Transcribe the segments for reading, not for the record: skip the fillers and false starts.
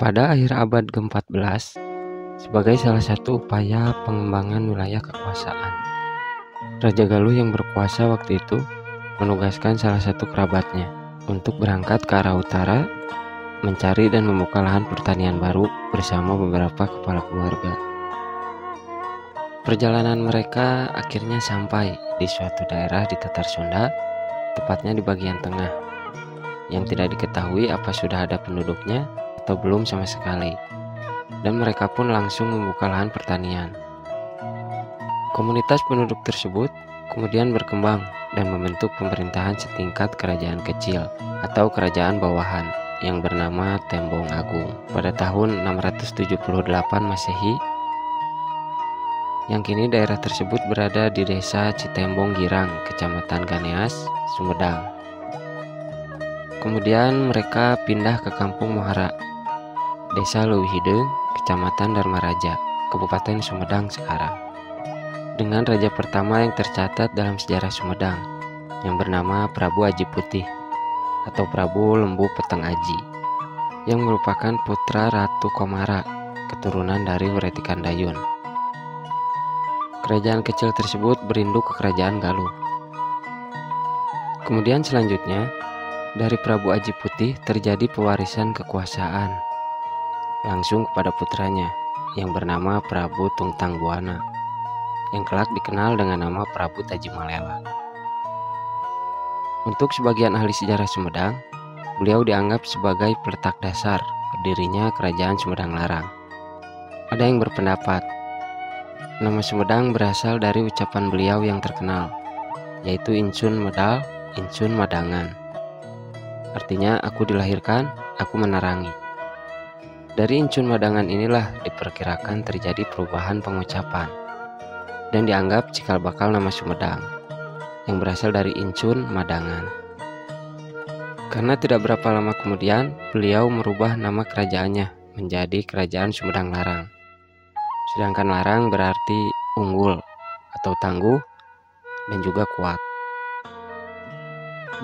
Pada akhir abad ke-14, sebagai salah satu upaya pengembangan wilayah kekuasaan, Raja Galuh yang berkuasa waktu itu menugaskan salah satu kerabatnya untuk berangkat ke arah utara, mencari dan membuka lahan pertanian baru bersama beberapa kepala keluarga. Perjalanan mereka akhirnya sampai di suatu daerah di Tatar Sunda, tepatnya di bagian tengah, yang tidak diketahui apa sudah ada penduduknya atau belum sama sekali, dan mereka pun langsung membuka lahan pertanian. Komunitas penduduk tersebut kemudian berkembang dan membentuk pemerintahan setingkat kerajaan kecil atau kerajaan bawahan yang bernama Tembong Agung pada tahun 678 Masehi, yang kini daerah tersebut berada di desa Citembong Girang, Kecamatan Ganeas, Sumedang. Kemudian mereka pindah ke Kampung Muhara, Desa Leuwih Hideung, Kecamatan Dharma Raja, Kabupaten Sumedang sekarang, dengan raja pertama yang tercatat dalam sejarah Sumedang, yang bernama Prabu Aji Putih atau Prabu Lembu Peteng Aji, yang merupakan putra Ratu Komara, keturunan dari Wretikan Dayun. Kerajaan kecil tersebut berinduk ke Kerajaan Galuh. Kemudian selanjutnya, dari Prabu Aji Putih terjadi pewarisan kekuasaan langsung kepada putranya yang bernama Prabu Tungtang Buana, yang kelak dikenal dengan nama Prabu Tajimalela. Untuk sebagian ahli sejarah Sumedang, beliau dianggap sebagai peletak dasar berdirinya Kerajaan Sumedang Larang. Ada yang berpendapat nama Sumedang berasal dari ucapan beliau yang terkenal, yaitu Incun Medal, Incun Madangan. Artinya, aku dilahirkan, aku menerangi. Dari Incun Madangan inilah diperkirakan terjadi perubahan pengucapan dan dianggap cikal bakal nama Sumedang yang berasal dari Incun Madangan. Karena tidak berapa lama kemudian, beliau merubah nama kerajaannya menjadi Kerajaan Sumedang Larang. Sedangkan larang berarti unggul atau tangguh dan juga kuat.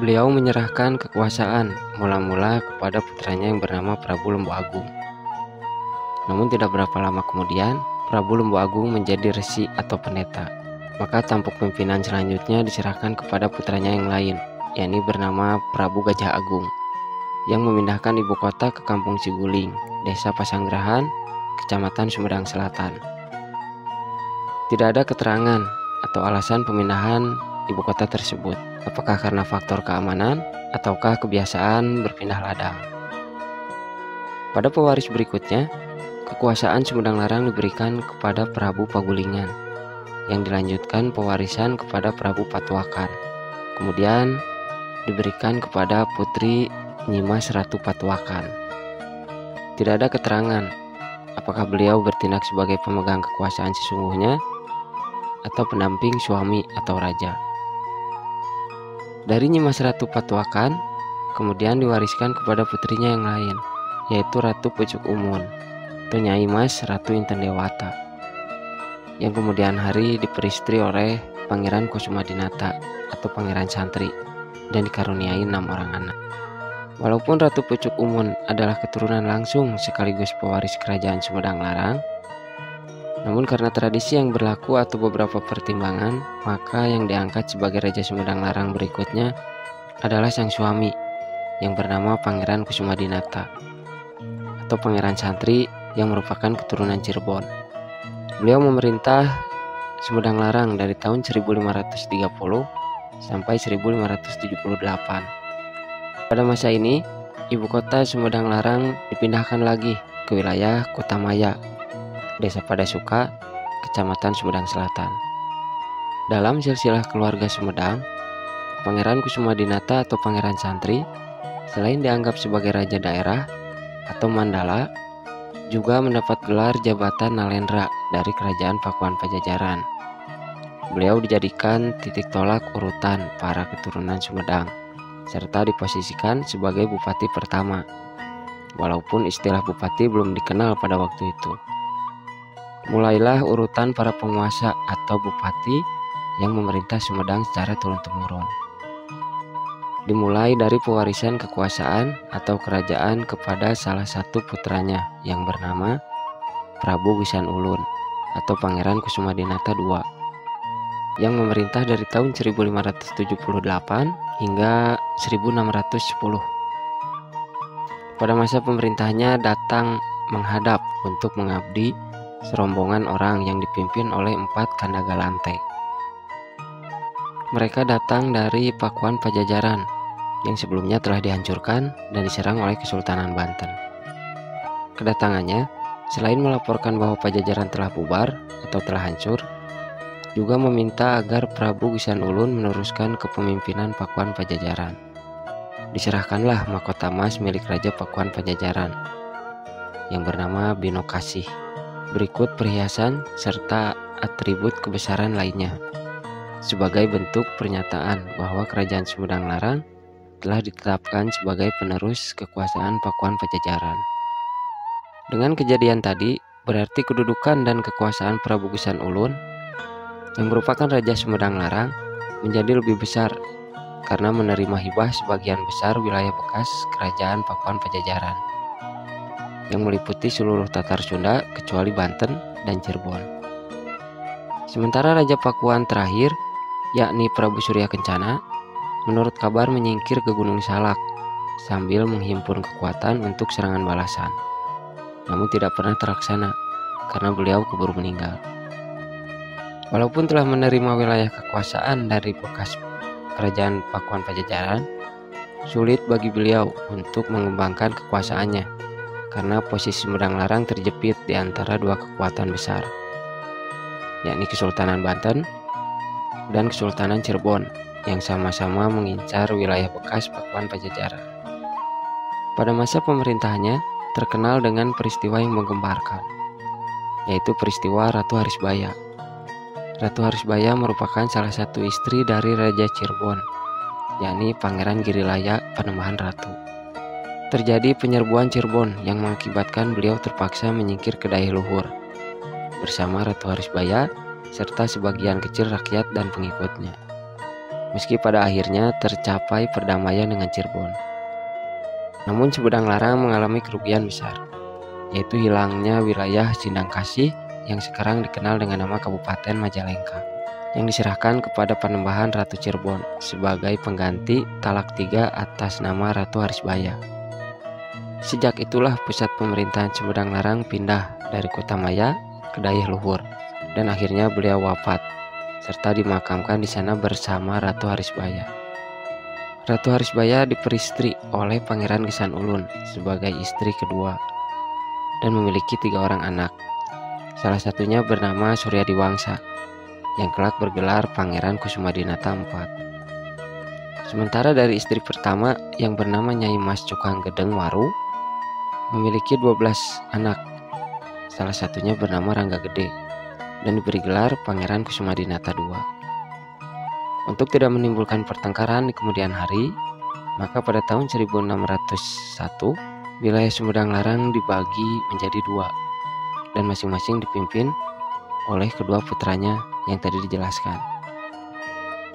Beliau menyerahkan kekuasaan mula-mula kepada putranya yang bernama Prabu Lembu Agung. Namun tidak berapa lama kemudian, Prabu Lembu Agung menjadi resi atau pendeta. Maka tampuk pimpinan selanjutnya diserahkan kepada putranya yang lain, yakni bernama Prabu Gajah Agung, yang memindahkan ibu kota ke Kampung Siguling, Desa Pasanggerahan, Kecamatan Sumedang Selatan. Tidak ada keterangan atau alasan pemindahan ibu kota tersebut, apakah karena faktor keamanan ataukah kebiasaan berpindah ladang. Pada pewaris berikutnya, kekuasaan Sumedang Larang diberikan kepada Prabu Pagulingan, yang dilanjutkan pewarisan kepada Prabu Patuakan. Kemudian diberikan kepada Putri Nyimas Ratu Patuakan. Tidak ada keterangan apakah beliau bertindak sebagai pemegang kekuasaan sesungguhnya atau pendamping suami atau raja. Dari Nyimas Ratu Patuakan kemudian diwariskan kepada putrinya yang lain, yaitu Ratu Pucuk Umun atau Nyai Mas Ratu Inten Dewata, yang kemudian hari diperistri oleh Pangeran Kusumadinata atau Pangeran Santri dan dikaruniai 6 orang anak. Walaupun Ratu Pucuk Umun adalah keturunan langsung sekaligus pewaris Kerajaan Sumedang Larang, namun karena tradisi yang berlaku atau beberapa pertimbangan, maka yang diangkat sebagai Raja Sumedang Larang berikutnya adalah sang suami yang bernama Pangeran Kusumadinata atau Pangeran Santri yang merupakan keturunan Cirebon. Beliau memerintah Sumedang Larang dari tahun 1530 sampai 1578. Pada masa ini, ibu kota Sumedang Larang dipindahkan lagi ke wilayah Kutamaya, Desa Padasuka, Kecamatan Sumedang Selatan. Dalam silsilah keluarga Sumedang, Pangeran Kusumadinata atau Pangeran Santri, selain dianggap sebagai raja daerah atau Mandala, juga mendapat gelar jabatan Nalendra dari Kerajaan Pakuan Pajajaran. Beliau dijadikan titik tolak urutan para keturunan Sumedang, serta diposisikan sebagai bupati pertama, walaupun istilah bupati belum dikenal pada waktu itu. Mulailah urutan para penguasa atau bupati yang memerintah Sumedang secara turun-temurun. dimulai dari pewarisan kekuasaan atau kerajaan kepada salah satu putranya yang bernama Prabu Gisan Ulun atau Pangeran Kusumadinata II yang memerintah dari tahun 1578 hingga 1610. Pada masa pemerintahnya datang menghadap untuk mengabdi serombongan orang yang dipimpin oleh 4 Kandagalante. Mereka datang dari Pakuan Pajajaran yang sebelumnya telah dihancurkan dan diserang oleh Kesultanan Banten. Kedatangannya, selain melaporkan bahwa Pajajaran telah bubar atau telah hancur, juga meminta agar Prabu Gisan Ulun meneruskan kepemimpinan Pakuan Pajajaran. Diserahkanlah mahkota emas milik Raja Pakuan Pajajaran yang bernama Binokasih, berikut perhiasan serta atribut kebesaran lainnya, sebagai bentuk pernyataan bahwa Kerajaan Sumedang Larang telah ditetapkan sebagai penerus kekuasaan Pakuan Pajajaran. Dengan kejadian tadi, berarti kedudukan dan kekuasaan Prabu Gisan Ulun yang merupakan Raja Sumedang Larang menjadi lebih besar karena menerima hibah sebagian besar wilayah bekas Kerajaan Pakuan Pajajaran yang meliputi seluruh Tatar Sunda kecuali Banten dan Cirebon. Sementara Raja Pakuan terakhir, yakni Prabu Surya Kencana, menurut kabar menyingkir ke Gunung Salak sambil menghimpun kekuatan untuk serangan balasan. Namun tidak pernah terlaksana karena beliau keburu meninggal. Walaupun telah menerima wilayah kekuasaan dari bekas Kerajaan Pakuan Pajajaran, sulit bagi beliau untuk mengembangkan kekuasaannya karena posisi Sumedang Larang terjepit di antara dua kekuatan besar, yakni Kesultanan Banten dan Kesultanan Cirebon yang sama-sama mengincar wilayah bekas Pakuan Pajajaran. Pada masa pemerintahannya terkenal dengan peristiwa yang menggemparkan, yaitu peristiwa Ratu Harisbaya. Ratu Harisbaya merupakan salah satu istri dari Raja Cirebon, yakni Pangeran Girilaya Panembahan Ratu. Terjadi penyerbuan Cirebon yang mengakibatkan beliau terpaksa menyingkir ke Dayaluhur bersama Ratu Harisbaya serta sebagian kecil rakyat dan pengikutnya. Meski pada akhirnya tercapai perdamaian dengan Cirebon, namun Sumedang Larang mengalami kerugian besar, yaitu hilangnya wilayah Sindangkasih yang sekarang dikenal dengan nama Kabupaten Majalengka, yang diserahkan kepada Panembahan Ratu Cirebon sebagai pengganti Talak 3 atas nama Ratu Harisbaya. Sejak itulah pusat pemerintahan Sumedang Larang pindah dari Kutamaya ke Dayaluhur, dan akhirnya beliau wafat serta dimakamkan di sana bersama Ratu Harisbaya. Ratu Harisbaya diperistri oleh Pangeran Gisan Ulun sebagai istri kedua dan memiliki 3 orang anak. Salah satunya bernama Surya Diwangsa yang kelak bergelar Pangeran Kusumadinata IV. Sementara dari istri pertama yang bernama Nyai Mas Cukang Gedeng Waru memiliki 12 anak. Salah satunya bernama Rangga Gede dan diberi gelar Pangeran Kusumadinata II. Untuk tidak menimbulkan pertengkaran di kemudian hari, maka pada tahun 1601 wilayah Sumedang Larang dibagi menjadi 2 dan masing-masing dipimpin oleh kedua putranya yang tadi dijelaskan.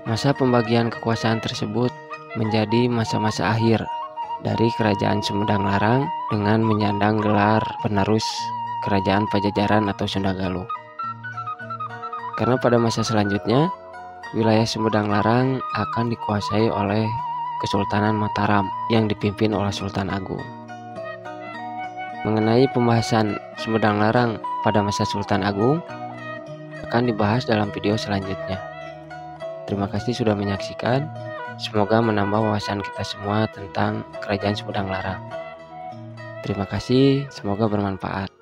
Masa pembagian kekuasaan tersebut menjadi masa-masa akhir dari Kerajaan Sumedang Larang dengan menyandang gelar penerus Kerajaan Pajajaran atau Sunda Galuh. Karena pada masa selanjutnya wilayah Sumedang Larang akan dikuasai oleh Kesultanan Mataram yang dipimpin oleh Sultan Agung. Mengenai pembahasan Sumedang Larang pada masa Sultan Agung akan dibahas dalam video selanjutnya. Terima kasih sudah menyaksikan. Semoga menambah wawasan kita semua tentang Kerajaan Sumedang Larang. Terima kasih, semoga bermanfaat.